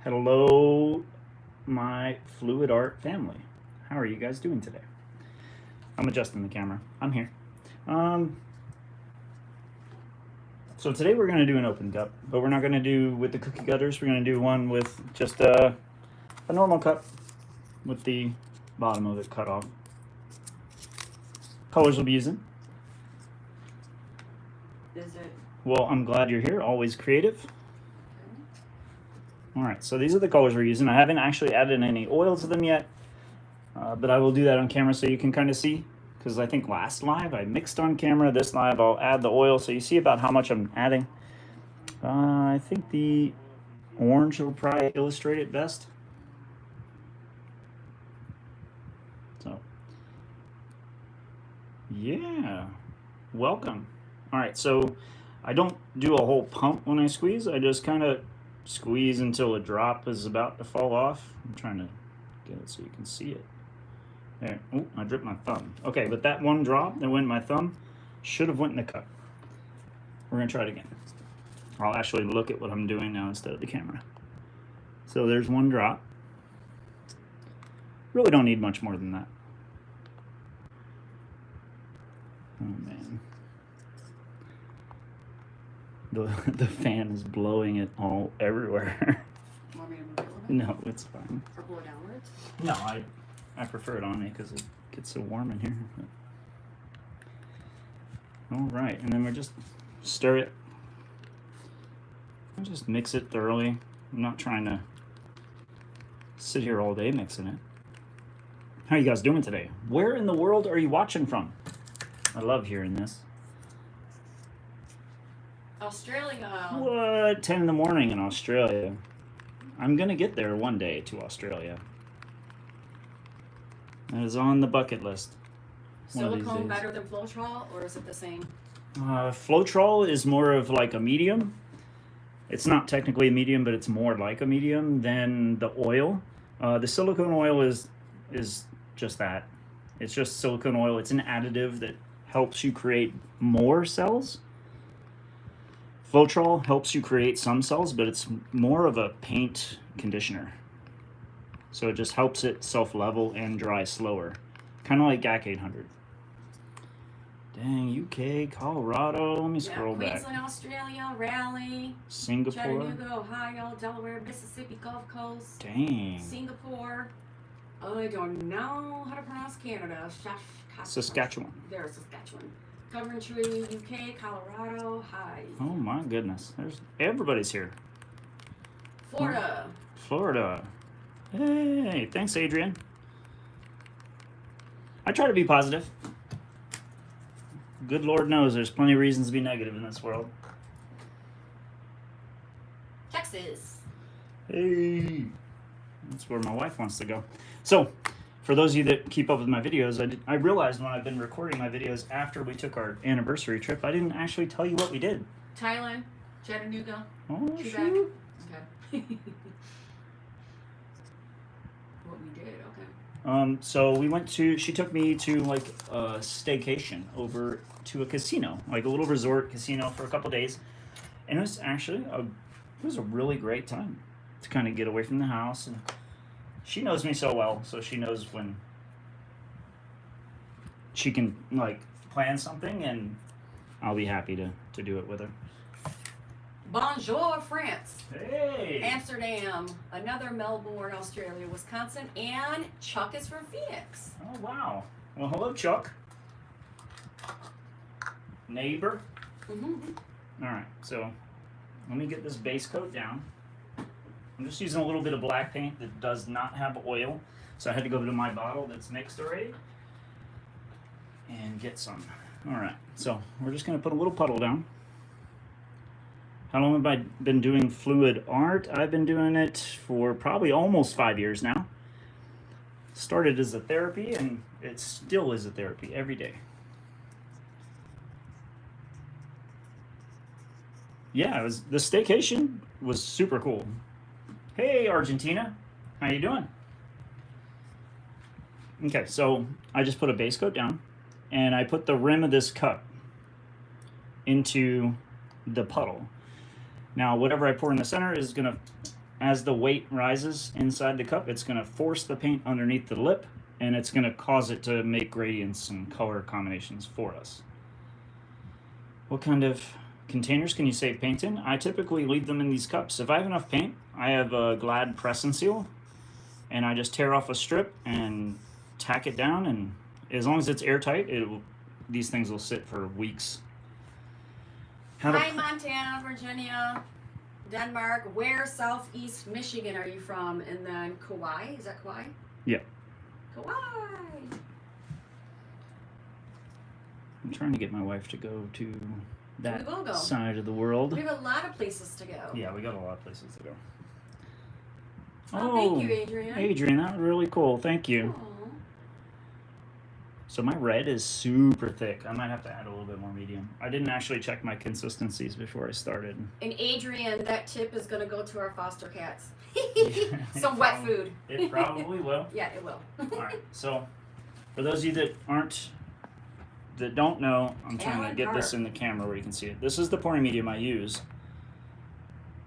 Hello, my fluid art family. How are you guys doing today? I'm adjusting the camera. I'm here. So today we're going to do an open cup, but we're not going to do with the cookie cutters. We're going to do one with just a normal cup with the bottom of it cut off. Colors we'll be using. Is it? Well, I'm glad you're here. Always creative. All right, so these are the colors we're using. I haven't actually added any oil to them yet, but I will do that on camera so you can kind of see, because I think last live I mixed on camera. This live I'll add the oil so you see about how much I'm adding. I think the orange will probably illustrate it best. So, yeah, welcome. All right, so I don't do a whole pump when I squeeze. I just kind of squeeze until a drop is about to fall off. I'm trying to get it so you can see it. There. Oh, I dripped my thumb. Okay, but that one drop that went in my thumb should have went in the cup. We're gonna try it again. I'll actually look at what I'm doing now instead of the camera. So there's one drop. Really don't need much more than that. Oh man. The fan is blowing it all everywhere. Want me to move it a little bit? No, it's fine. Or blow downwards? No, I prefer it on me because it gets so warm in here. All right, and then we just stir it. I just mix it thoroughly. I'm not trying to sit here all day mixing it. How are you guys doing today? Where in the world are you watching from? I love hearing this. Australia. What? 10 in the morning in Australia. I'm gonna get there one day to Australia. That is on the bucket list. Silicone better than floetrol, or is it the same? Floetrol is more of like a medium. It's not technically a medium, but it's more like a medium than the oil. The silicone oil is just that. It's just silicone oil. It's an additive that helps you create more cells. Floetrol helps you create some cells, but it's more of a paint conditioner. So it just helps it self-level and dry slower. Kind of like GAC 800. Dang, UK, Colorado. Let me scroll back. Queensland, Australia, Raleigh, Singapore. Chattanooga, Ohio, Delaware, Mississippi, Gulf Coast. Dang. Singapore. I don't know how to pronounce Canada. Saskatchewan. There's Saskatchewan. Coventry, UK, Colorado. Hi. Oh my goodness. Everybody's here. Florida. Florida. Hey, thanks, Adrian. I try to be positive. Good Lord knows there's plenty of reasons to be negative in this world. Texas. Hey, that's where my wife wants to go. So, for those of you that keep up with my videos, I realized when I've been recording my videos after we took our anniversary trip, I didn't actually tell you what we did. Thailand, Chattanooga. Oh, shoot. shoot. Okay. What we did, okay. So we went to, she took me to like a staycation over to a casino, like a little resort casino for a couple days. And it was actually, it was a really great time to kind of get away from the house. And she knows me so well, so she knows when she can like plan something, and I'll be happy to do it with her. Bonjour, France. Hey! Amsterdam, another Melbourne, Australia, Wisconsin, and Chuck is from Phoenix. Oh, wow. Well, hello, Chuck. Neighbor. Mm-hmm. All right, so let me get this base coat down. I'm just using a little bit of black paint that does not have oil, so I had to go to my bottle that's mixed already and get some. All right, so we're just going to put a little puddle down. How long have I been doing fluid art? I've been doing it for probably almost 5 years now. Started as a therapy, and it still is a therapy every day. Yeah, the staycation was super cool. Hey, Argentina, how you doing? Okay, so I just put a base coat down, and I put the rim of this cup into the puddle. Now, whatever I pour in the center is gonna as the weight rises inside the cup, it's going to force the paint underneath the lip, and it's going to cause it to make gradients and color combinations for us. What kind of containers can you save paint in? I typically leave them in these cups. If I have enough paint, I have a Glad press and seal, and I just tear off a strip and tack it down, and as long as it's airtight, these things will sit for weeks. Hi, Montana, Virginia, Denmark. Where southeast Michigan are you from? And then Kauai, is that Kauai? Yeah. Kauai. I'm trying to get my wife to go to that We will go. side of the world. We have a lot of places to go. Yeah, we got a lot of places to go. Oh, thank you, Adrian. Adrian, that was really cool. Thank you. Aw. So my red is super thick. I might have to add a little bit more medium. I didn't actually check my consistencies before I started. And Adrian, that tip is going to go to our foster cats. Yeah, Some wet food. It probably will. Yeah, it will. All right. So for those of you that don't know, I'm trying to get this in the camera where you can see it. This is the pouring medium I use.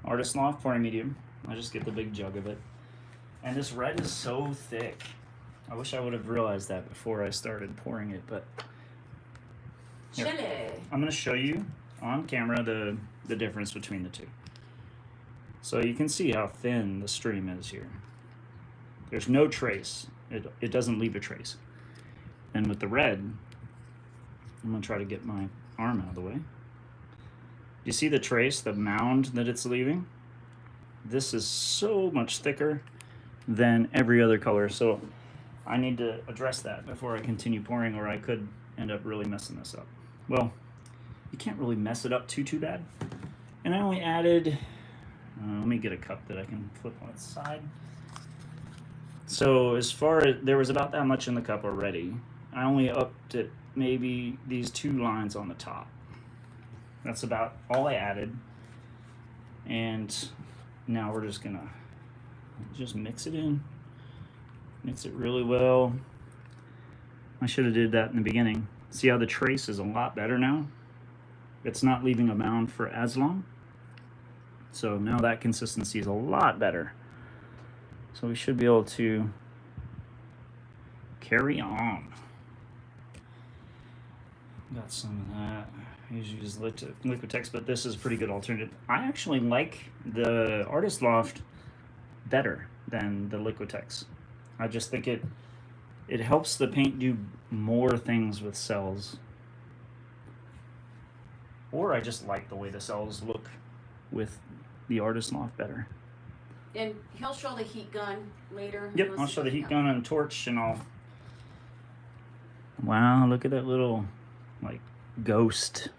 Artist Loft pouring medium. I just get the big jug of it. And this red is so thick. I wish I would have realized that before I started pouring it, but here. Chili. I'm going to show you on camera the difference between the two. So you can see how thin the stream is here. There's no trace. It doesn't leave a trace. And with the red, I'm going to try to get my arm out of the way. You see the trace, the mound that it's leaving? This is so much thicker than every other color. So I need to address that before I continue pouring, or I could end up really messing this up. Well, you can't really mess it up too bad. And I only added, let me get a cup that I can flip on its side. So as far as, there was about that much in the cup already. I only upped it maybe these 2 lines on the top. That's about all I added. And now we're just gonna just mix it in. Mix it really well. I should have did that in the beginning. See how the trace is a lot better now? It's not leaving a mound for as long. So now that consistency is a lot better. So we should be able to carry on. Got some of that. I usually use Liquitex, but this is a pretty good alternative. I actually like the Artist Loft better than the Liquitex. I just think it helps the paint do more things with cells. Or I just like the way the cells look with the Artist Loft better. And he'll show the heat gun later. Yep, I'll show the heat gun and torch and all. Wow, look at that little like ghost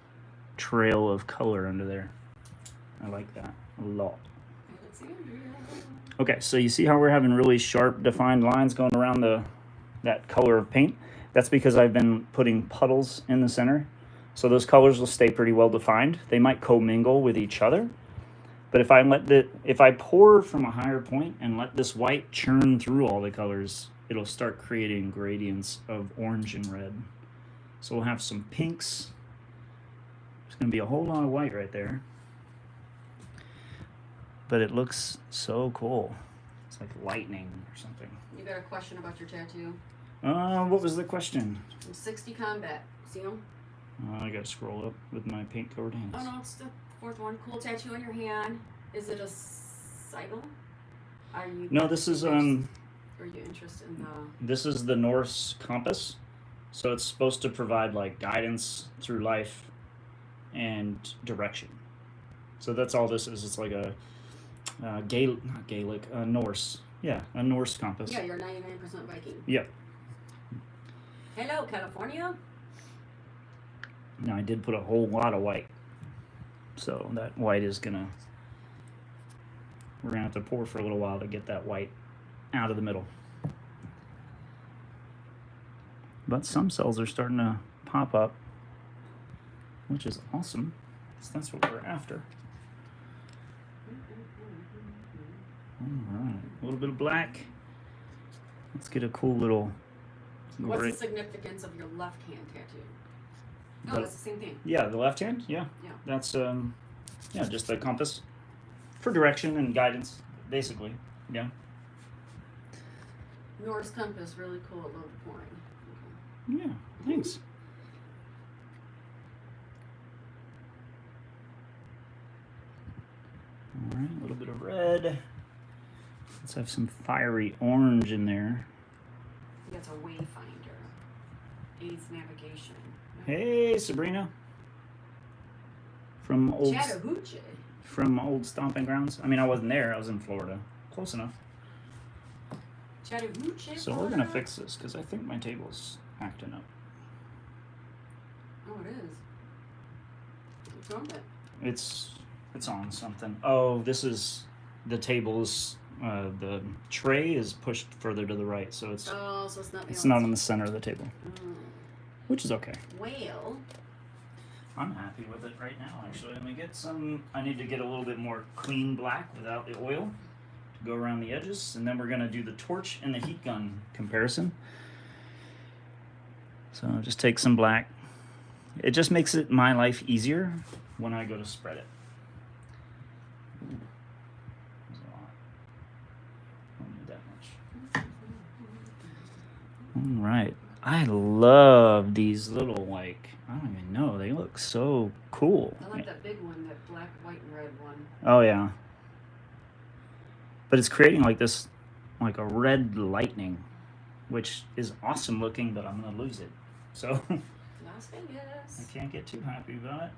trail of color under there. I like that a lot. Okay, so you see how we're having really sharp defined lines going around that color of paint? That's because I've been putting puddles in the center. So those colors will stay pretty well defined. They might commingle with each other. But if I pour from a higher point and let this white churn through all the colors, it'll start creating gradients of orange and red. So we'll have some pinks. There's going to be a whole lot of white right there. But it looks so cool. It's like lightning or something. You got a question about your tattoo? What was the question? From 60 Combat. See him? I gotta scroll up with my paint covered hands. Oh no, it's the 4th one. Cool tattoo on your hand. Is it a sigil? Are you? No, this is Are you interested in the? This is the Norse compass. So it's supposed to provide like guidance through life and direction. So that's all this is. It's like a Norse. Yeah, a Norse compass. Yeah, you're 99% Viking. Yep. Hello, California. Now I did put a whole lot of white. So that white is gonna, we're gonna have to pour for a little while to get that white out of the middle. But some cells are starting to pop up, which is awesome. So that's what we're after. All right, a little bit of black. Let's get a cool little. What's the significance of your left hand tattoo? Oh, that's the same thing. Yeah, the left hand. Yeah. Yeah. That's yeah, just the compass for direction and guidance. basically. Yeah. Norse compass, really cool. I love the pouring. Okay. Yeah, thanks. All right, a little bit of red. Let's have some fiery orange in there. That's a wayfinder. Aids navigation. Hey, Sabrina. From Chattahoochee. From old stomping grounds. I mean, I wasn't there. I was in Florida. Close enough. Chattahoochee. So we're gonna fix this because I think my table's acting up. Oh, it is. What's wrong with it? It's on something. Oh, this is the table's. The tray is pushed further to the right, so it's. Oh, so it's not. It's not in the center of the table, which is okay. Well. I'm happy with it right now. Actually, let me get some. I need to get a little bit more clean black without the oil to go around the edges, and then we're gonna do the torch and the heat gun comparison. So just take some black. It just makes it my life easier when I go to spread it. Ooh, that's a lot. Don't need that much. All right. I love these little, like, I don't even know. They look so cool. I like that big one, that black, white, and red one. Oh, yeah. But it's creating like this, like a red lightning, which is awesome looking, but I'm going to lose it. So Las Vegas. I can't get too happy about it.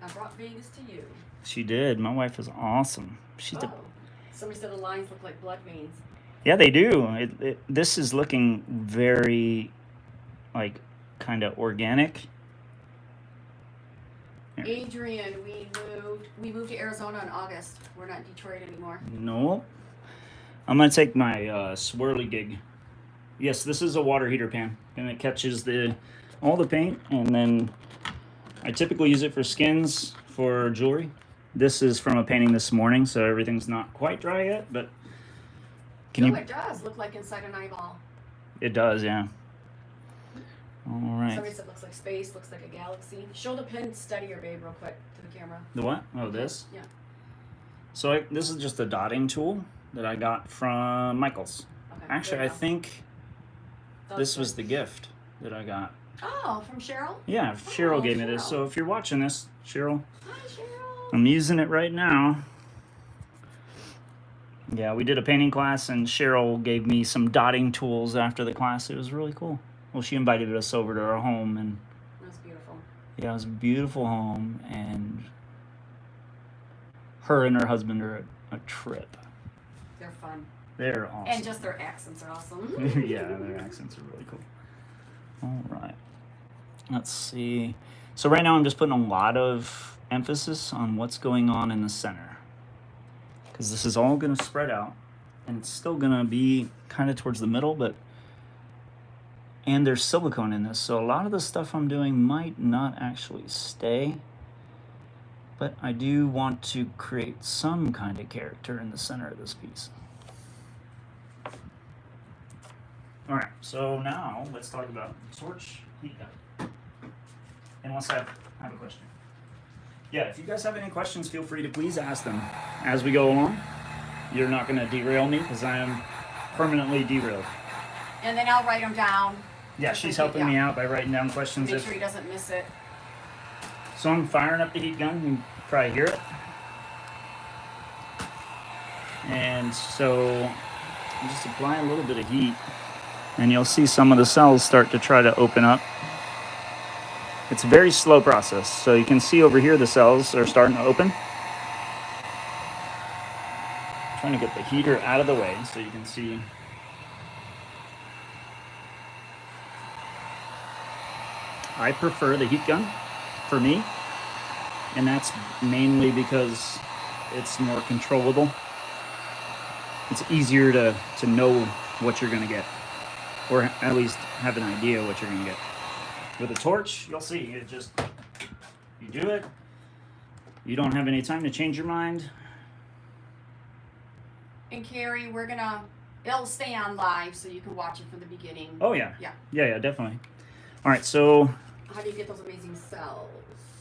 I brought Vegas to you. She did. My wife is awesome. She's Oh. Somebody said the lines look like blood veins. Yeah, they do. This is looking very, like, kind of organic. Adrian, we moved to Arizona in August. We're not in Detroit anymore. No. I'm going to take my swirly gig. Yes, this is a water heater pan, and it catches all the paint, and then I typically use it for skins for jewelry. This is from a painting this morning, so everything's not quite dry yet, but It does look like inside an eyeball. It does, yeah. All right. Somebody said it looks like space, looks like a galaxy. Show the pin steadier, babe, real quick to the camera. The what? Oh, this? Yeah. So this is just a dotting tool that I got from Michael's. Okay, Actually, I think this was the good. gift that I got. Oh, from Cheryl? Yeah, Cheryl gave me this. Cheryl. So if you're watching this, Cheryl, Hi, Cheryl. I'm using it right now. Yeah, we did a painting class, and Cheryl gave me some dotting tools after the class. It was really cool. Well, she invited us over to her home, and That's beautiful. yeah, it was a beautiful home, and her and her husband are a trip. They're fun. They're awesome. And just their accents are awesome. Yeah, their accents are really cool. All right. Let's see. So right now I'm just putting a lot of emphasis on what's going on in the center, because this is all going to spread out, and it's still going to be kind of towards the middle, and there's silicone in this, so a lot of the stuff I'm doing might not actually stay, but I do want to create some kind of character in the center of this piece. All right, so now let's talk about torch heat gun. Unless I have a question. Yeah, if you guys have any questions, feel free to please ask them as we go along. You're not going to derail me because I am permanently derailed. And then I'll write them down. Yeah, she's helping me out by writing down questions. Make sure he doesn't miss it. So I'm firing up the heat gun. You can probably hear it. And so I'm just applying a little bit of heat, and you'll see some of the cells start to try to open up. It's a very slow process. So you can see over here the cells are starting to open. Trying to get the heater out of the way so you can see. I prefer the heat gun for me, and that's mainly because it's more controllable. It's easier to know what you're gonna get, or at least have an idea what you're gonna get. With a torch, you'll see, you do it, you don't have any time to change your mind. And Carrie, it'll stay on live so you can watch it from the beginning. Oh yeah. Yeah. Yeah, definitely. All right, so how do you get those amazing cells?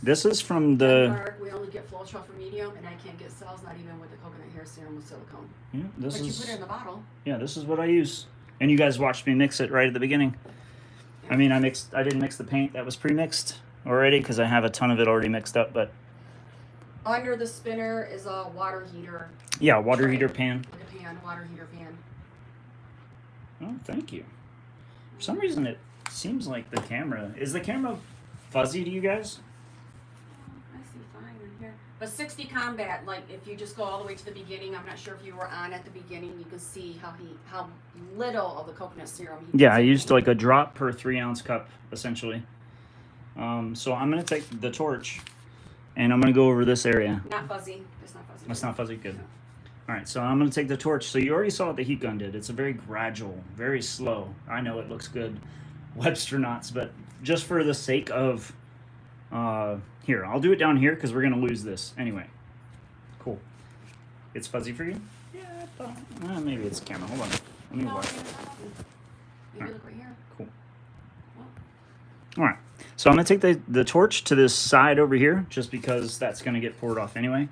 This is from the. Denmark, we only get floetrol for medium, and I can't get cells, not even with the coconut hair serum with silicone. Yeah, But you put it in the bottle. Yeah, this is what I use. And you guys watched me mix it right at the beginning. I mean, I didn't mix the paint that was pre-mixed already because I have a ton of it already mixed up, but. Under the spinner is a water heater. Yeah, water heater pan. Like a pan, water heater pan. Oh, thank you. For some reason, it seems like the camera... Is the camera fuzzy to you guys? I see fine in here. But 60 combat, like if you just go all the way to the beginning, I'm not sure if you were on at the beginning, you can see how little of the coconut serum he Yeah, I used like a drop per 3-ounce cup, essentially. So I'm going to take the torch, and I'm going to go over this area. Not fuzzy. It's not fuzzy. That's not fuzzy? Good. All right, so I'm going to take the torch. So you already saw what the heat gun did. It's a very gradual, very slow. I know it looks good, Webster knots, but just for the sake of... here, I'll do it down here because we're going to lose this. Anyway, cool. It's fuzzy for you? Yeah, maybe it's the camera. Hold on. Let me No, watch. maybe look right here. Cool. Oh. All right, so I'm going to take the torch to this side over here just because that's going to get poured off anyway.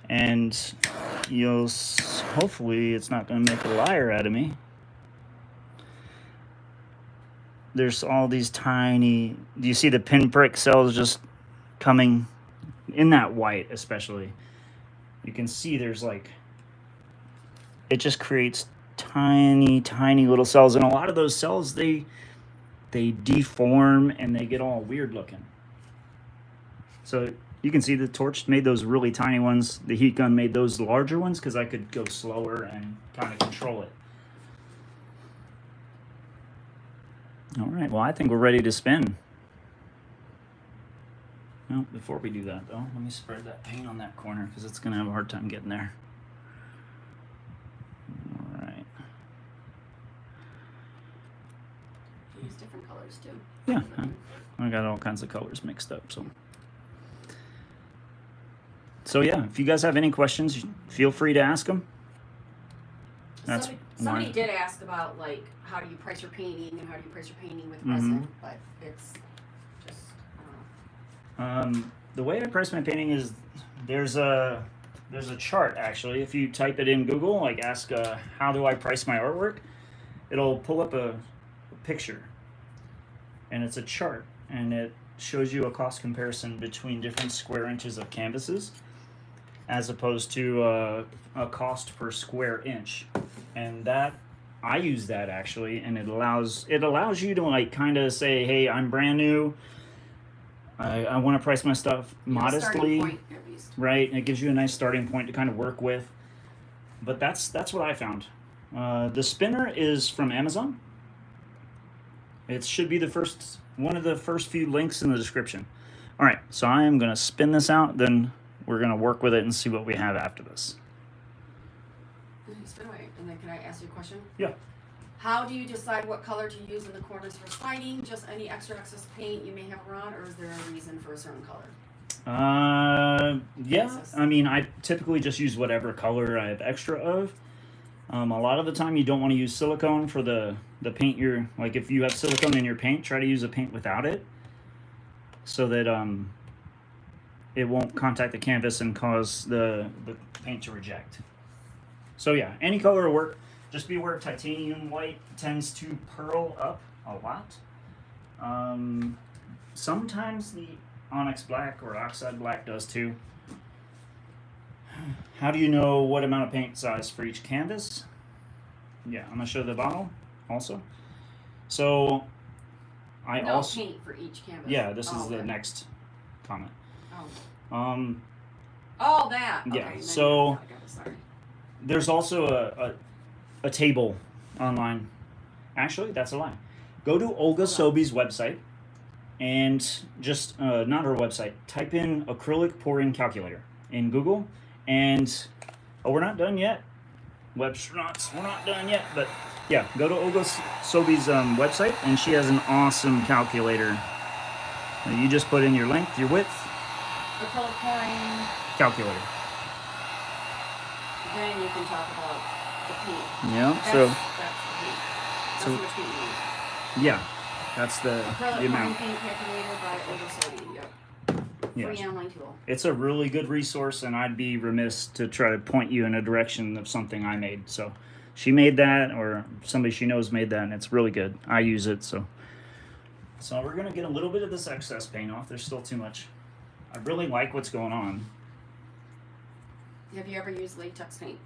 And you'll... Hopefully it's not going to make a liar out of me. There's all these tiny... Do you see the pinprick cells just coming in that white especially? You can see there's like... It just creates tiny, tiny little cells. And a lot of those cells, they deform and they get all weird looking. So you can see the torch made those really tiny ones. The heat gun made those larger ones because I could go slower and kind of control it. All right, well, I think we're ready to spin. Well, before we do that, though, let me spread that paint on that corner because it's going to have a hard time getting there. All right. Use different colors, too. Yeah, I got all kinds of colors mixed up, so. So, yeah, if you guys have any questions, feel free to ask them. That's somebody did ask about, like, how do you price your painting and how do you price your painting with resin, but it's just, I don't know. The way I price my painting is there's a chart, actually. If you type it in Google, like ask how do I price my artwork, it'll pull up a picture. And it's a chart, and it shows you a cost comparison between different square inches of canvases as opposed to a cost per square inch. And that I use that actually, and it allows you to like kind of say, hey, I'm brand new. I want to price my stuff modestly, Point, at least. right? And it gives you a nice starting point to kind of work with. But that's what I found. The spinner is from Amazon. It should be one of the first few links in the description. All right, so I am gonna spin this out, then we're gonna work with it and see what we have after this. Spin away, and then can I ask you a question? Yeah. How do you decide what color to use in the corners for sliding? Just any extra excess paint you may have around, or is there a reason for a certain color? Yeah. I mean, I typically just use whatever color I have extra of. A lot of the time, you don't want to use silicone for the paint. Like if you have silicone in your paint, try to use a paint without it, so that it won't contact the canvas and cause the paint to reject. So yeah, any color will work. Just be aware titanium white tends to pearl up a lot. Sometimes the onyx black or oxide black does too. How do you know what amount of paint size for each canvas? Yeah, I'm gonna show the bottle also. So No paint for each canvas. Yeah, this is okay. the next comment. Oh. Oh, that. Yeah. Okay, So sorry. there's also a table online. Actually, that's a lie. Go to Olga Sobey's website and just not her website. Type in acrylic pouring calculator in Google. And, we're not done yet. Webstronauts, we're not done yet. But, yeah, go to Olga Sobey's website, and she has an awesome calculator. You just put in your length, your width. Acrylic pouring. Calculator. Then you can talk about the paint. Yeah, That's the paint. That's so how much paint you use. yeah. That's the Acrylic amount. paint calculator by Ogasobi. Yep. Yes. Free online tool. It's a really good resource, and I'd be remiss to try to point you in a direction of something I made. So she made that, or somebody she knows made that, and it's really good. I use it, so we're gonna get a little bit of this excess paint off. There's still too much. I really like what's going on. Have you ever used latex paint?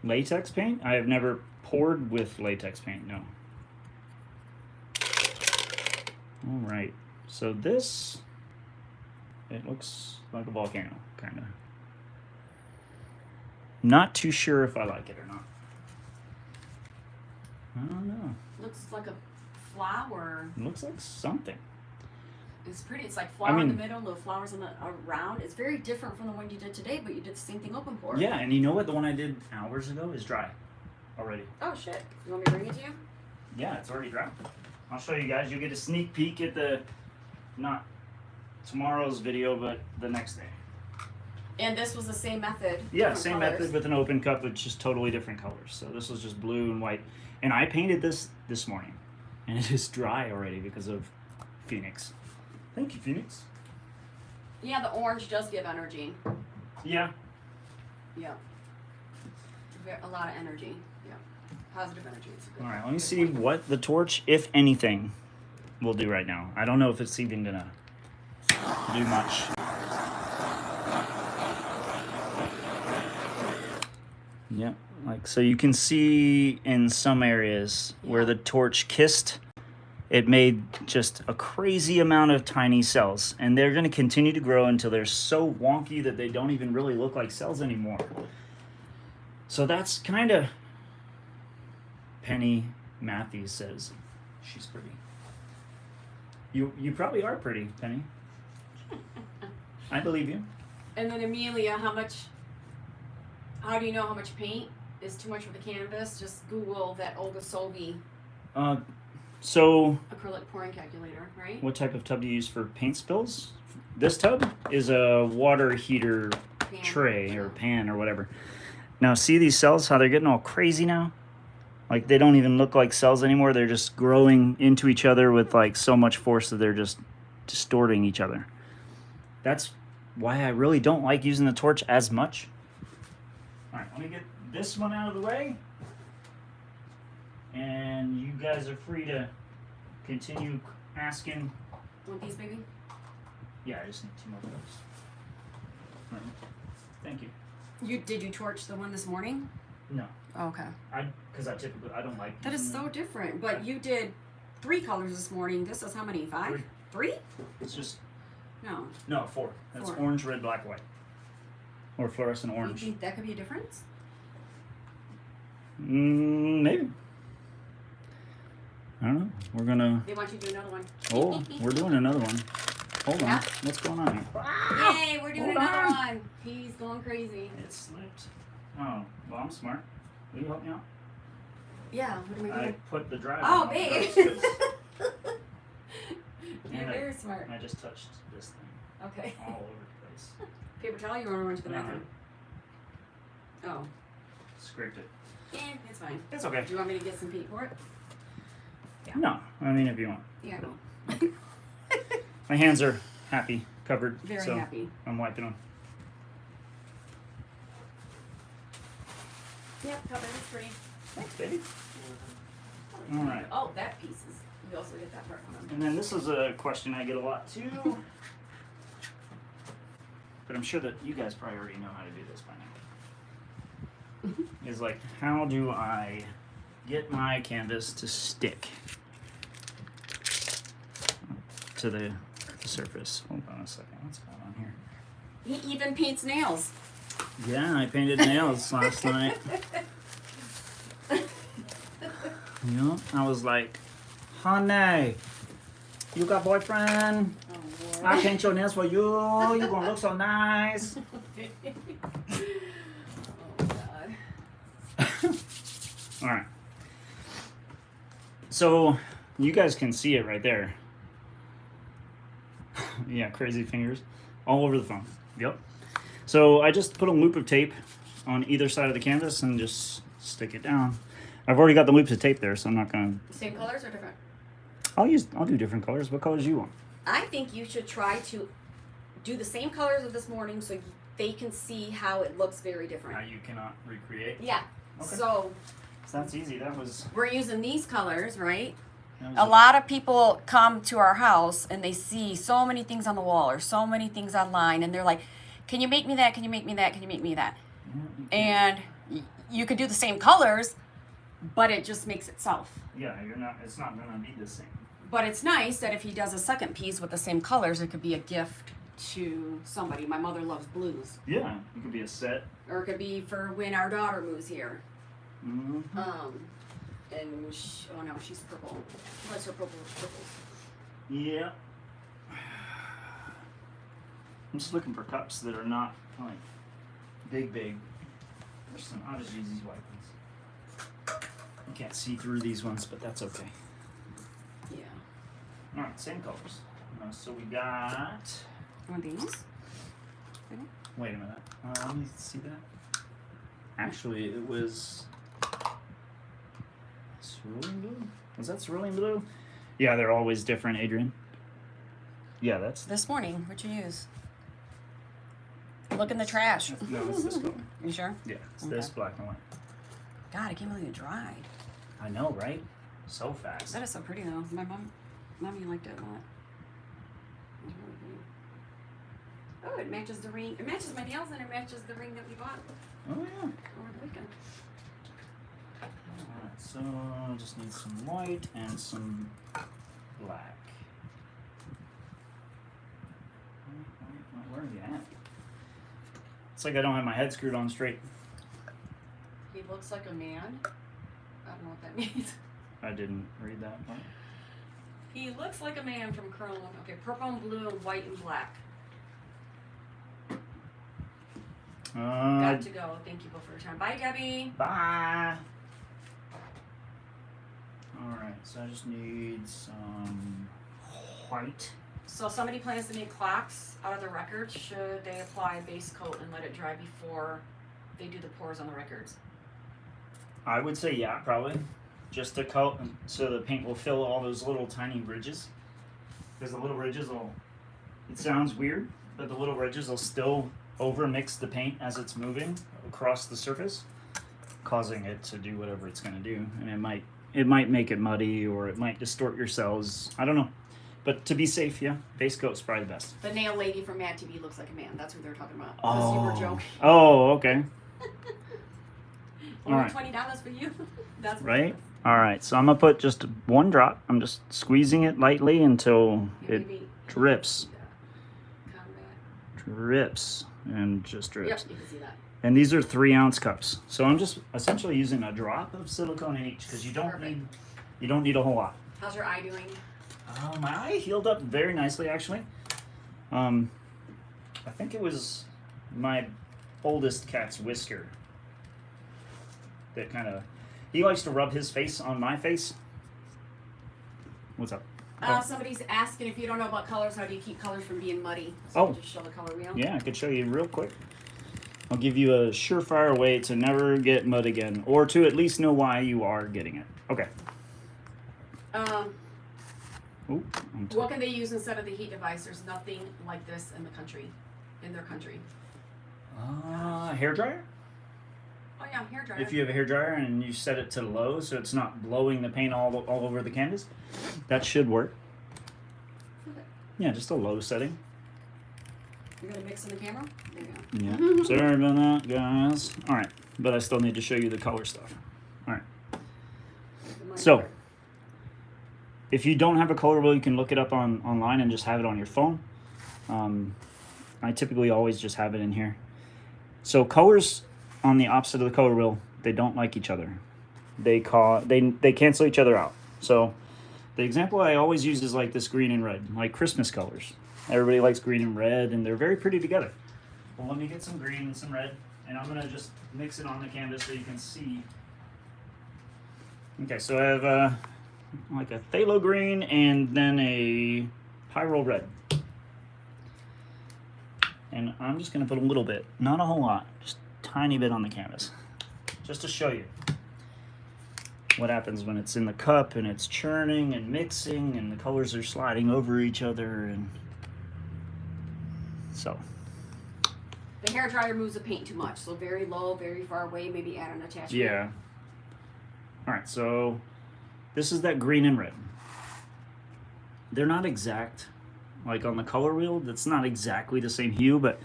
Latex paint? I have never poured with latex paint, no. All right, so this, it looks like a volcano, kind of. Not too sure if I like it or not. I don't know. Looks like a flower. It looks like something. It's pretty. It's like flower in the middle, little flowers around. It's very different from the one you did today, but you did the same thing open pour. Yeah, and you know what? The one I did hours ago is dry already. Oh shit! You want me to bring it to you? Yeah, it's already dry. I'll show you guys. You'll get a sneak peek at the, not tomorrow's video, but the next day. And this was the same method. Yeah, same method with an open cup, but just totally different colors. So this was just blue and white. And I painted this morning, and it is dry already because of Phoenix. Thank you, Phoenix. Yeah, the orange does give energy. Yeah. Yeah. A lot of energy. Yeah. Positive energy. It's a good, All right, let me see what the torch, if anything, will do right now. I don't know if it's even gonna do much. Yeah, like, so you can see in some areas where the torch kissed, it made just a crazy amount of tiny cells, and they're going to continue to grow until they're so wonky that they don't even really look like cells anymore. So that's kind of, Penny Matthews says she's pretty. You probably are pretty, Penny. I believe you. And then Amelia, how do you know how much paint is too much for the canvas? Just Google that Ogasobi So acrylic pouring calculator, right? what type of tub do you use for paint spills? This tub is a water heater tray or pan or whatever. Now see these cells, how they're getting all crazy now? Like they don't even look like cells anymore. They're just growing into each other with like so much force that they're just distorting each other. That's why I really don't like using the torch as much. All right, let me get this one out of the way. And you guys are free to continue asking. Want these, baby? Yeah, I just need 2 more cups. Right. Thank you. Did you torch the one this morning? No. Oh, okay. Because I typically don't like. That is so different. But you did 3 colors this morning. This is how many? 5? 3? It's just No. 4. That's 4. orange, red, black, white, or fluorescent You orange. think that could be a difference? Maybe. I don't know. We're gonna. They want you to do another one. Oh, we're doing another one. Hold on. Yeah. What's going on here? Yay, we're doing another one. He's going crazy. It slipped. Oh, well, I'm smart. Will you help me out? Yeah, what am I I doing? put the driver. Oh, on babe. first, You're and very smart. I just touched this thing Okay. all over the place. Paper towel, you want to run to the No. bathroom? Oh. Scraped it. Yeah, it's fine. It's okay. Do you want me to get some paint for it? Yeah. No, I mean if you want. Yeah, no. My hands are happy, covered. Very so happy. I'm wiping them. Yep, covered. It's pretty. Thanks, baby. All right. Oh, that piece is. We also get that part on. And then this is a question I get a lot too. But I'm sure that you guys probably already know how to do this by now. Is like, how do I get my canvas to stick to the surface? Hold on a second. What's going on here? He even paints nails. Yeah, I painted nails last night. You know, I was like, honey, you got boyfriend? Oh, Lord. I paint your nails for you. You're gonna look so nice. Oh, God. All right. So you guys can see it right there. Yeah, crazy fingers all over the phone. Yep. So I just put a loop of tape on either side of the canvas and just stick it down. I've already got the loops of tape there, so I'm not gonna. Same colors or different? I'll do different colors. What colors do you want? I think you should try to do the same colors of this morning so they can see how it looks very different. How you cannot recreate? Yeah. Okay. So that's easy. That was. we're using these colors, right? That was A lot of people come to our house and they see so many things on the wall or so many things online, and they're like, "Can you make me that? Can you make me that? Can you make me that?" And you could do the same colors, but it just makes itself. Yeah, you're not. It's not gonna be the same. But it's nice that if he does a second piece with the same colors, it could be a gift to somebody. My mother loves blues. Yeah, it could be a set. Or it could be for when our daughter moves here. Mm-hmm. And oh no, she's purple. What's her purple? Purples. Yeah. I'm just looking for cups that are not like big. There's some. I'll just use these white ones. You can't see through these ones, but that's okay. Yeah. All right, same colors. So we got. One of these. Wait a minute. Let me see that. Actually, it was cerulean blue. Was that cerulean blue? Yeah, they're always different, Adrian. Yeah, that's. This morning, what'd you use? Look in the trash. No, it's this color. You sure? Yeah, it's this black and white. God, I can't believe it dried. I know, right? So fast. That is so pretty though. Mommy liked it a lot. It was really pretty. Oh, it matches the ring. It matches my nails and it matches the ring that we bought Oh yeah. over the weekend. Alright, so I just need some white and some black. Where are you at? It's like I don't have my head screwed on straight. He looks like a man. I don't know what that means. I didn't read that part. He looks like a man from Curl. Okay, purple and blue and white and black. Got to go. Thank you both for your time. Bye, Debbie. Bye. Alright, so I just need some white. So if somebody plans to make clocks out of the records, should they apply a base coat and let it dry before they do the pours on the records? I would say yeah, probably. Just to coat so the paint will fill all those little tiny ridges. Because the little ridges will, it sounds weird, but the little ridges will still over-mix the paint as it's moving across the surface, causing it to do whatever it's going to do. And it might make it muddy, or it might distort your cells. I don't know. But to be safe, yeah, base coat's probably the best. The nail lady from Mad TV looks like a man. That's who they're talking about. Because you were joking. Oh, okay. Only Alright. $20 for you. That's what Right? All right, so I'm going to put just one drop. I'm just squeezing it lightly until it drips. Drips. And just drips. Yep, you can see that. And these are 3-ounce cups. So I'm just essentially using a drop of silicone in each because you don't need a whole lot. How's your eye doing? My eye healed up very nicely, actually. I think it was my oldest cat's whisker that kind of. He likes to rub his face on my face. What's up? Somebody's asking if you don't know about colors, how do you keep colors from being muddy? Oh. Just show the color wheel. Yeah, I could show you real quick. I'll give you a surefire way to never get mud again, or to at least know why you are getting it. Okay. What can they use instead of the heat device? There's nothing like this in the country, in their country. Hair dryer? Oh yeah, hair dryer. If you have a hair dryer and you set it to low so it's not blowing the paint all over the canvas, that should work. Okay. Yeah, just a low setting. You're gonna mix in the camera? There you go. Yeah. Sorry about that, guys. All right, but I still need to show you the color stuff. All right. So, if you don't have a color wheel, you can look it up online and just have it on your phone. I typically always just have it in here. So colors on the opposite of the color wheel, they don't like each other. They cancel each other out. So the example I always use is like this green and red, like Christmas colors. Everybody likes green and red, and they're very pretty together. Well, let me get some green and some red, and I'm gonna just mix it on the canvas so you can see. Okay, so I have like a phthalo green and then a pyro red. And I'm just gonna put a little bit, not a whole lot, just a tiny bit on the canvas, just to show you. what happens when it's in the cup and it's churning and mixing and the colors are sliding over each other, and so. The hair dryer moves the paint too much, so very low, very far away, maybe add an attachment. Yeah. All right, so this is that green and red. They're not exact, like on the color wheel, that's not exactly the same hue, but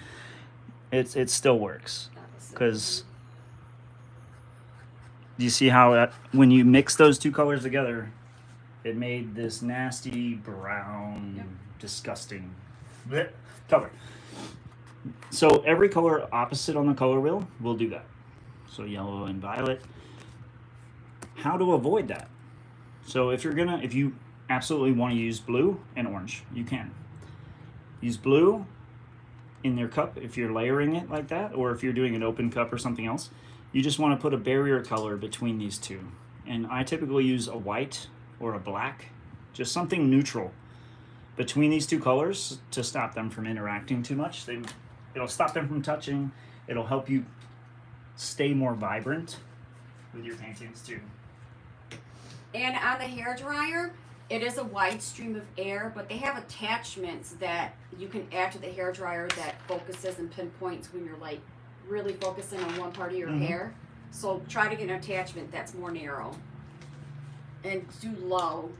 it still works. Because do you see how when you mix those two colors together, it made this nasty brown, disgusting color. So every color opposite on the color wheel will do that. So yellow and violet. How to avoid that? So if you absolutely want to use blue and orange, you can. Use blue in your cup if you're layering it like that, or if you're doing an open cup or something else. You just want to put a barrier color between these two. And I typically use a white or a black, just something neutral between these two colors to stop them from interacting too much. It'll stop them from touching. It'll help you stay more vibrant with your paintings too. And on the hair dryer, it is a wide stream of air, but they have attachments that you can add to the hair dryer that focuses and pinpoints when you're like really focusing on one part of your hair. So try to get an attachment that's more narrow and do low,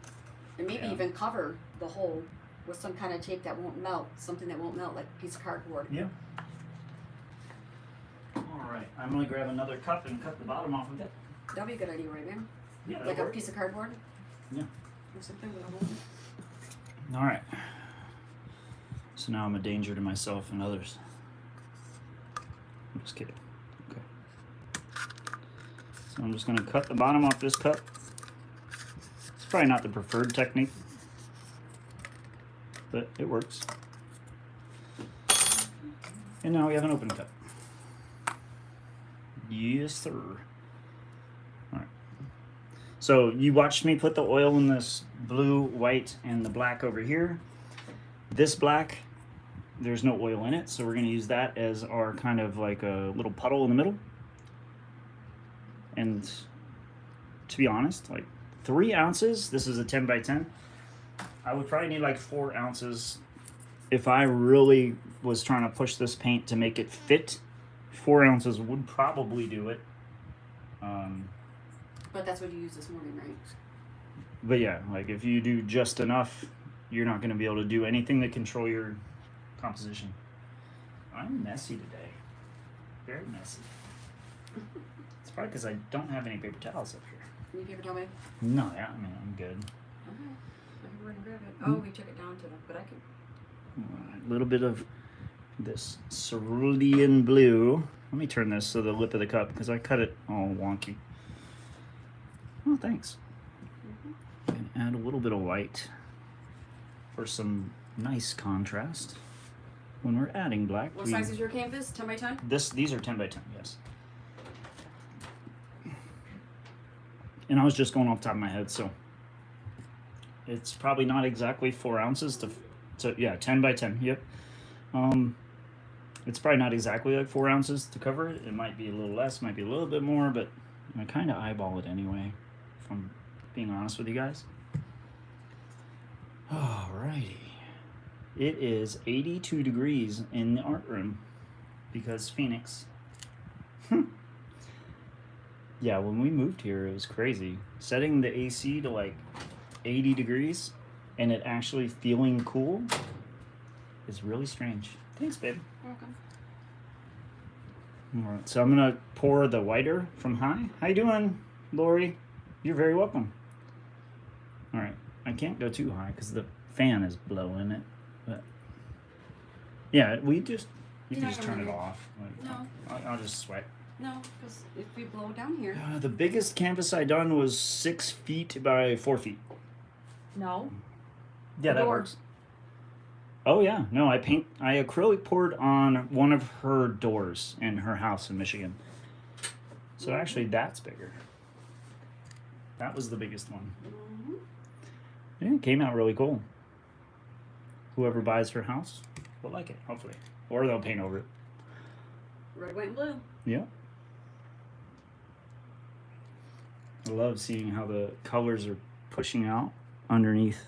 and maybe even cover the hole with some kind of tape that won't melt, something that won't melt, like a piece of cardboard. Yeah. All right, I'm gonna grab another cup and cut the bottom off of it. That'd be a good idea, right, man? Yeah. Like a piece of cardboard. Yeah. Or something with a hole. All right. So now I'm a danger to myself and others. I'm just kidding. Okay. So I'm just gonna cut the bottom off this cup. It's probably not the preferred technique, but it works. And now we have an open cup. Yes, sir. All right. So you watched me put the oil in this blue, white, and the black over here. This black, there's no oil in it, so we're going to use that as our kind of like a little puddle in the middle. And to be honest, like 3 ounces, this is a 10 by 10. I would probably need like 4 ounces if I really was trying to push this paint to make it fit. 4 ounces would probably do it. But that's what you used this morning, right? But yeah, like if you do just enough, you're not going to be able to do anything to control your composition. I'm messy today. Very messy. It's probably because I don't have any paper towels up here. Any paper towel, babe? No, yeah, I mean, I'm good. Okay. I can run and grab it. Oh, we took it down to them, but I can. A little bit of this cerulean blue. Let me turn this to the lip of the cup because I cut it all wonky. Oh, thanks. And add a little bit of white for some nice contrast. When we're adding black, what size is your canvas? 10 by 10? These are 10 by 10, yes. And I was just going off the top of my head, so it's probably not exactly 4 ounces to yeah, 10 by 10. Yep. It's probably not exactly like 4 ounces to cover it. It might be a little less, might be a little bit more, but I kind of eyeball it anyway, if I'm being honest with you guys. Alrighty. It is 82 degrees in the art room because Phoenix. Yeah, when we moved here, it was crazy. Setting the AC to like 80 degrees and it actually feeling cool is really strange. Thanks, babe. Welcome. All right, so I'm gonna pour the whiter from high. How you doing, Lori? You're very welcome. All right, I can't go too high because the fan is blowing it. But yeah, you can just turn it off. Like, No. I'll just sweat. No, because if we blow down here. The biggest canvas I done was 6 feet by 4 feet. No. Yeah, that works. Oh yeah, no, I acrylic poured on one of her doors in her house in Michigan. So actually that's bigger. That was the biggest one. Mm-hmm. Yeah, it came out really cool. Whoever buys her house will like it, hopefully. Or they'll paint over it. Red, white, and blue. Yeah. I love seeing how the colors are pushing out underneath.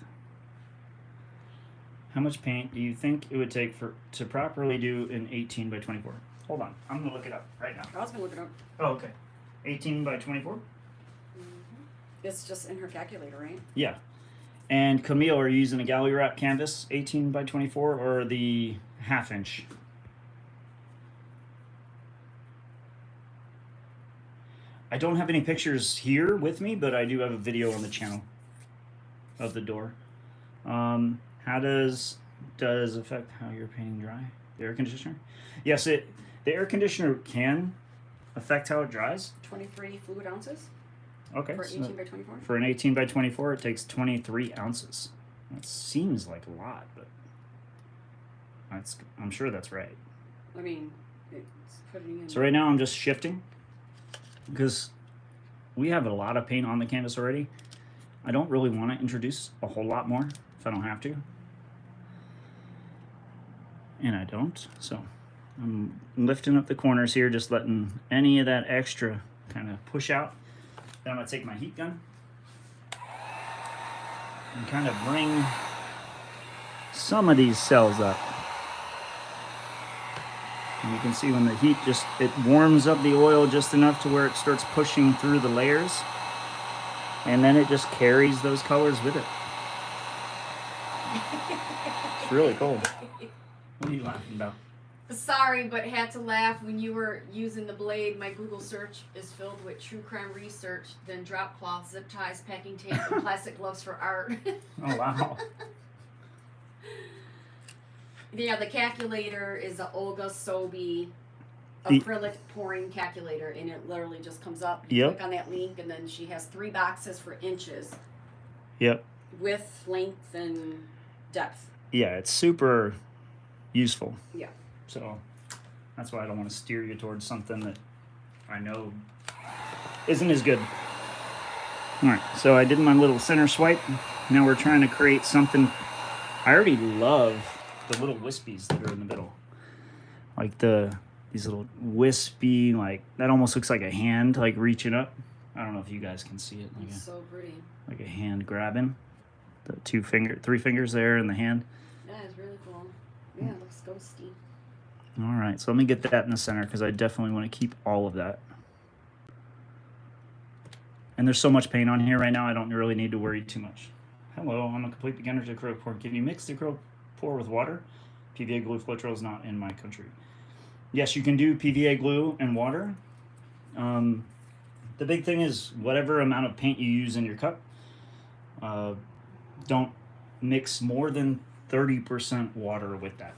How much paint do you think it would take to properly do an 18 by 24? Hold on, I'm gonna look it up right now. I was gonna look it up. Oh, okay. 18 by 24? It's just in her calculator, right? Yeah. And Camille, are you using a gallery wrap canvas 18 by 24 or the 1/2 inch? I don't have any pictures here with me, but I do have a video on the channel of the door. How does affect how you're painting dry? The air conditioner? Yes, the air conditioner can affect how it dries. 23 fluid ounces Okay. for so 18 by 24. for an 18 by 24, it takes 23 ounces. That seems like a lot, but I'm sure that's right. I mean, it's putting in. So right now I'm just shifting because we have a lot of paint on the canvas already. I don't really want to introduce a whole lot more if I don't have to. And I don't, so I'm lifting up the corners here, just letting any of that extra kind of push out. Then I'm gonna take my heat gun and kind of bring some of these cells up. And you can see when the heat it warms up the oil just enough to where it starts pushing through the layers. And then it just carries those colors with it. It's really cool. What are you laughing about? Sorry, but had to laugh when you were using the blade. My Google search is filled with true crime research, then drop cloth, zip ties, packing tape, and plastic gloves for art. Oh, wow. Yeah, the calculator is a Olga Sobey acrylic pouring calculator, and it literally just comes up. You click on that link, and then she has 3 boxes for inches. Yep. Width, length, and depth. Yeah, it's super useful. Yeah. So that's why I don't want to steer you towards something that I know isn't as good. All right, so I did my little center swipe. Now we're trying to create something. I already love the little wispies that are in the middle. Like these little wispy, like that almost looks like a hand like reaching up. I don't know if you guys can see it. Like it's so pretty. Like a hand grabbing. The 3 fingers there in the hand. That is really cool. Yeah, it looks ghosty. All right, so let me get that in the center because I definitely want to keep all of that. And there's so much paint on here right now, I don't really need to worry too much. Hello, I'm a complete beginner to acrylic pour. Can you mix the acrylic pour with water? PVA glue floetrol is not in my country. Yes, you can do PVA glue and water. The big thing is whatever amount of paint you use in your cup, don't mix more than 30% water with that.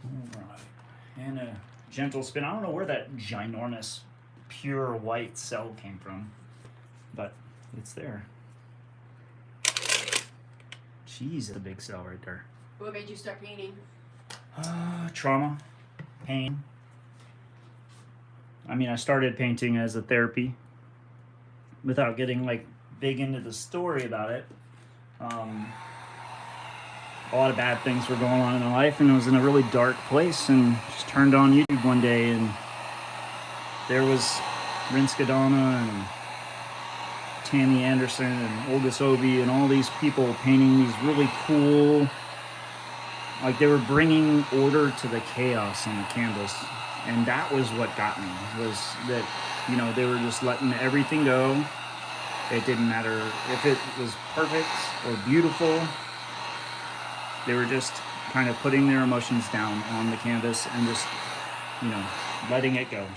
All right, and a gentle spin. I don't know where that ginormous pure white cell came from, but it's there. Jeez, that's a big cell right there. What made you start painting? Trauma, pain. I mean, I started painting as a therapy without getting like big into the story about it. A lot of bad things were going on in my life, and I was in a really dark place, and just turned on YouTube one day, and there was Rinska Donna and Tammy Anderson and Olga Sobey and all these people painting these really cool, like they were bringing order to the chaos on the canvas. And that was what got me, was that, you know, they were just letting everything go. It didn't matter if it was perfect or beautiful. They were just kind of putting their emotions down on the canvas and just, you know, letting it go.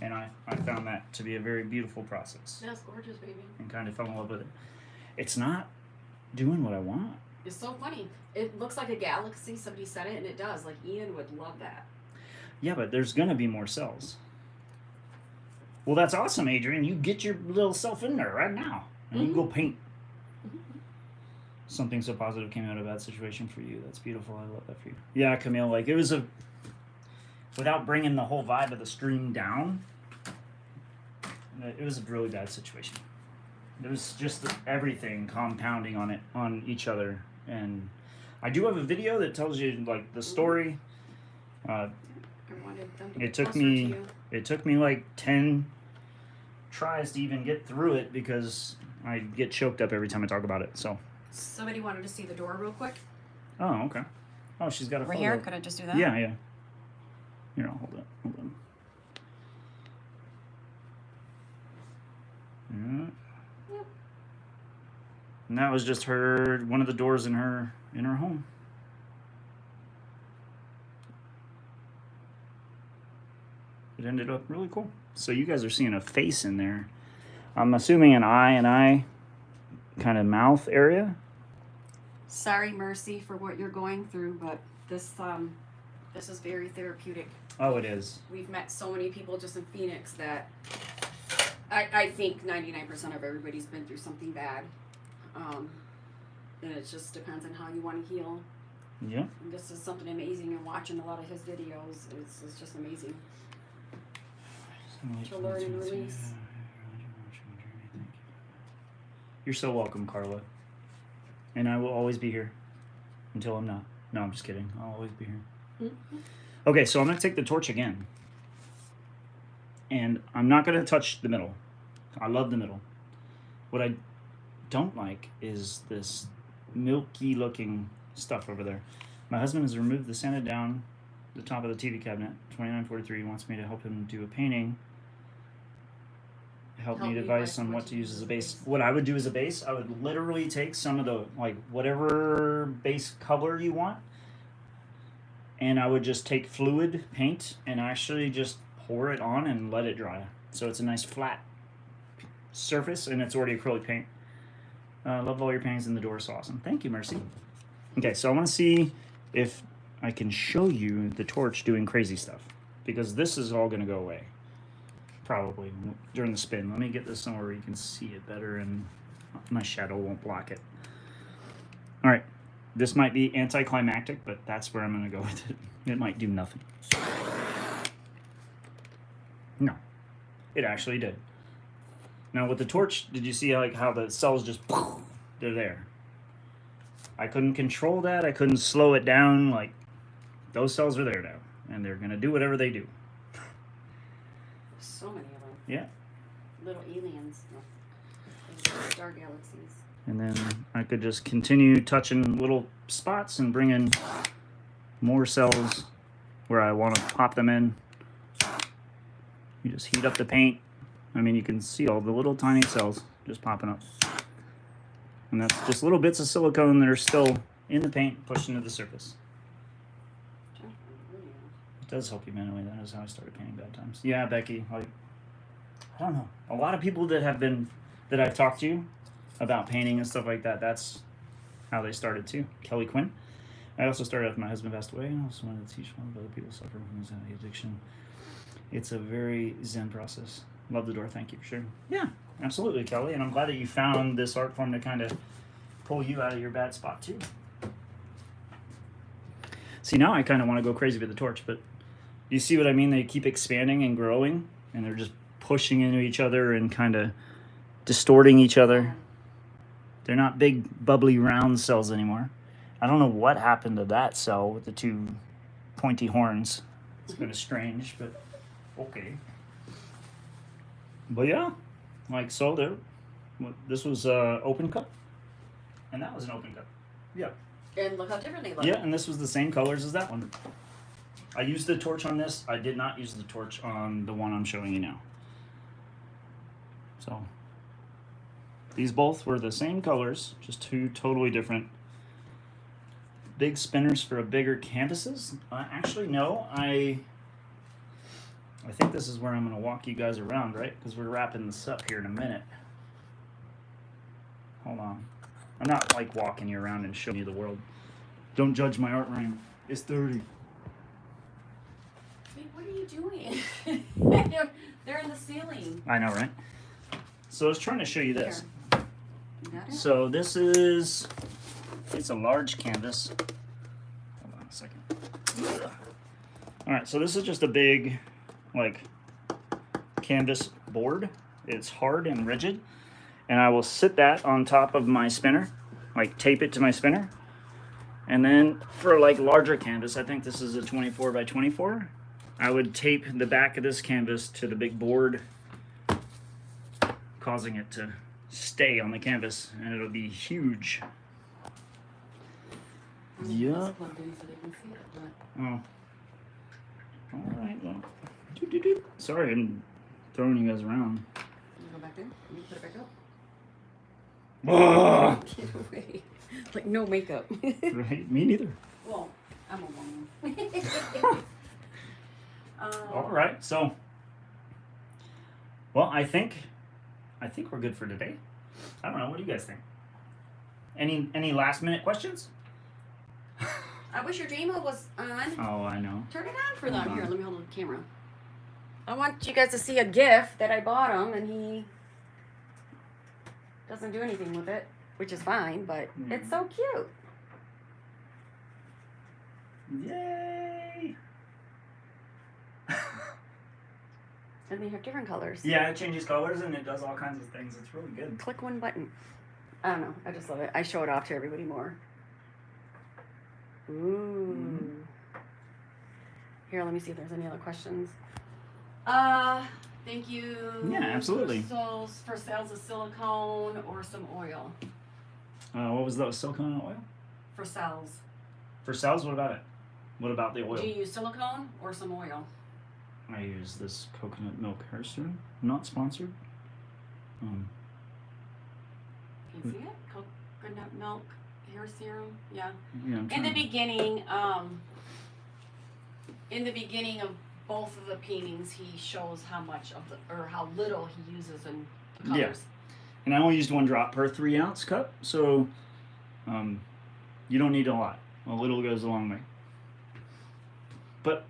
And I found that to be a very beautiful process. That's gorgeous, baby. And kind of fell in love with it. It's not doing what I want. It's so funny. It looks like a galaxy. Somebody said it, and it does. Like, Ian would love that. Yeah, but there's going to be more cells. Well, that's awesome, Adrian. You get your little self in there right now. And you can go paint. Something so positive came out of that situation for you. That's beautiful. I love that for you. Yeah, Camille, like it was without bringing the whole vibe of the stream down, it was a really bad situation. It was just everything compounding on each other. And I do have a video that tells you like the story. I wanted them to It get took closer to me you. it took me like 10 tries to even get through it because I get choked up every time I talk about it. So. Somebody wanted to see the door real quick. Oh, okay. Oh, she's got a Right photo. here. Could I just do that? Yeah, yeah. Here, I'll hold it. Hold on. Yeah. Yep. And that was just one of the doors in her home. It ended up really cool. So you guys are seeing a face in there. I'm assuming an eye kind of mouth area. Sorry, Mercy, for what you're going through, but this is very therapeutic. Oh, it is. We've met so many people just in Phoenix that I think 99% of everybody's been through something bad. And it just depends on how you want to heal. Yeah. And this is something amazing, and watching a lot of his videos, it's just amazing to learn and release. You're so welcome, Carla. And I will always be here until I'm not. No, I'm just kidding. I'll always be here. Mm-hmm. Okay, so I'm going to take the torch again. And I'm not going to touch the middle. I love the middle. What I don't like is this milky looking stuff over there. My husband has removed the sanded down the top of the TV cabinet. 2943 wants me to help him do a painting. Help need advice on what to use as a base. What I would do as a base, I would literally take some of the, like, whatever base color you want, and I would just take fluid paint and actually just pour it on and let it dry. So it's a nice flat surface, and it's already acrylic paint. Love all your paintings, and the door is awesome. Thank you, Mercy. Okay, so I want to see if I can show you the torch doing crazy stuff, because this is all going to go away. Probably during the spin. Let me get this somewhere where you can see it better and my shadow won't block it. All right, this might be anticlimactic, but that's where I'm going to go with it. It might do nothing. No, it actually did. Now with the torch, did you see how the cells just, they're there. I couldn't control that. I couldn't slow it down. Like, those cells are there now, and they're going to do whatever they do. So many of them. Yeah. Little aliens. Star galaxies. And then I could just continue touching little spots and bring in more cells where I want to pop them in. You just heat up the paint. I mean, you can see all the little tiny cells just popping up. And that's just little bits of silicone that are still in the paint pushed into the surface. It does help you mentally. That is how I started painting bad times. Yeah, Becky, like, I don't know. A lot of people that I've talked to about painting and stuff like that, that's how they started too. Kelly Quinn. I also started after my husband passed away. I also wanted to teach one of other people suffer from anxiety addiction. It's a very zen process. Love the door. Thank you for sharing. Yeah, absolutely, Kelly. And I'm glad that you found this art form to kind of pull you out of your bad spot too. See, now I kind of want to go crazy with the torch, but you see what I mean? They keep expanding and growing, and they're just pushing into each other and kind of distorting each other. They're not big, bubbly, round cells anymore. I don't know what happened to that cell with the two pointy horns. It's kind of strange, but okay. But yeah, like so there. This was open cut, and that was an open cut. Yeah. And look how different they look. Yeah, and this was the same colors as that one. I used the torch on this. I did not use the torch on the one I'm showing you now. So these both were the same colors, just two totally different big spinners for a bigger canvases. Actually, no, I think this is where I'm going to walk you guys around, right? Because we're wrapping this up here in a minute. Hold on. I'm not like walking you around and showing you the world. Don't judge my art ring. It's dirty. Wait, what are you doing? They're in the ceiling. I know, right? So I was trying to show you this. Here. You got it? So this is, it's a large canvas. Hold on a second. Ugh. All right, so this is just a big, like, canvas board. It's hard and rigid. And I will sit that on top of my spinner, like tape it to my spinner. And then for like larger canvas, I think this is a 24 by 24. I would tape the back of this canvas to the big board, causing it to stay on the canvas, and it'll be huge. Yeah. Oh. All right. Well. Sorry, I'm throwing you guys around. Can you go back there? Can you put it back up? Whoa! Get away. Like no makeup. Right? Me neither. Well, I'm a woman. All right. So, well, I think we're good for today. I don't know. What do you guys think? Any last minute questions? I wish your Dremo was on. Oh, I know. Turn it on for them. Hold Here, on. let me hold the camera. I want you guys to see a GIF that I bought him, and he doesn't do anything with it, which is fine, but it's so cute. Yay! And they have different colors. Yeah, it changes colors and it does all kinds of things. It's really good. Click one button. I don't know. I just love it. I show it off to everybody more. Ooh. Here, let me see if there's any other questions. Thank you. Yeah, absolutely. For sales of silicone or some oil. What was that? Silicone and oil? For cells. For cells, what about it? What about the oil? Do you use silicone or some oil? I use this coconut milk hair serum. Not sponsored. Can you see it? Coconut milk hair serum. Yeah. Yeah. In the beginning of both of the paintings, he shows how much of how little he uses in the colors. Yeah. And I only used 1 drop per 3 ounce cup, so you don't need a lot. A little goes a long way. But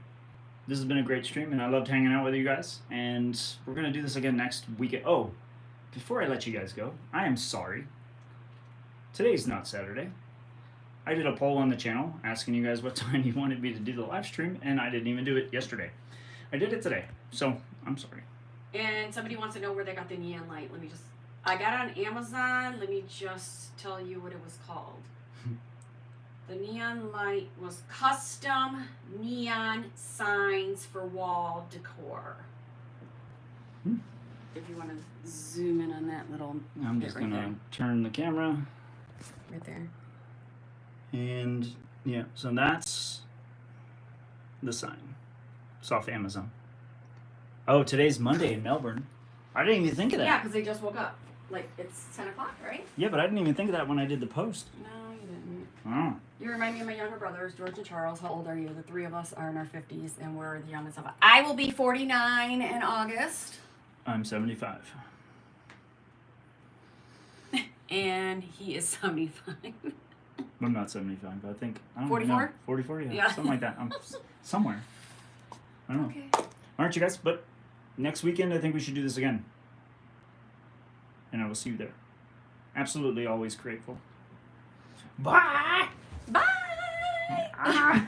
this has been a great stream, and I loved hanging out with you guys. And we're gonna do this again next weekend. Oh, before I let you guys go, I am sorry. Today's not Saturday. I did a poll on the channel asking you guys what time you wanted me to do the live stream, and I didn't even do it yesterday. I did it today, so I'm sorry. And somebody wants to know where they got the neon light. I got it on Amazon. Let me just tell you what it was called. The neon light was custom neon signs for wall decor. If you want to zoom in on that little I'm bit just right gonna turn the camera. Right there. And yeah, so that's the sign. It's off Amazon. Oh, today's Monday in Melbourne. I didn't even think of that. Yeah, because they just woke up. Like, it's 10 o'clock, right? Yeah, but I didn't even think of that when I did the post. No, you didn't. Oh. You remind me of my younger brothers, George and Charles. How old are you? The 3 of us are in our 50s, and we're the youngest of us. I will be 49 in August. I'm 75. And he is 75. I'm not 75, but I think... I don't 44? know. 44, yeah. Yeah. Something like that. I'm somewhere. I don't know. Okay. Aren't you guys? But next weekend, I think we should do this again. And I will see you there. Absolutely always grateful. Bye! Bye! Ah.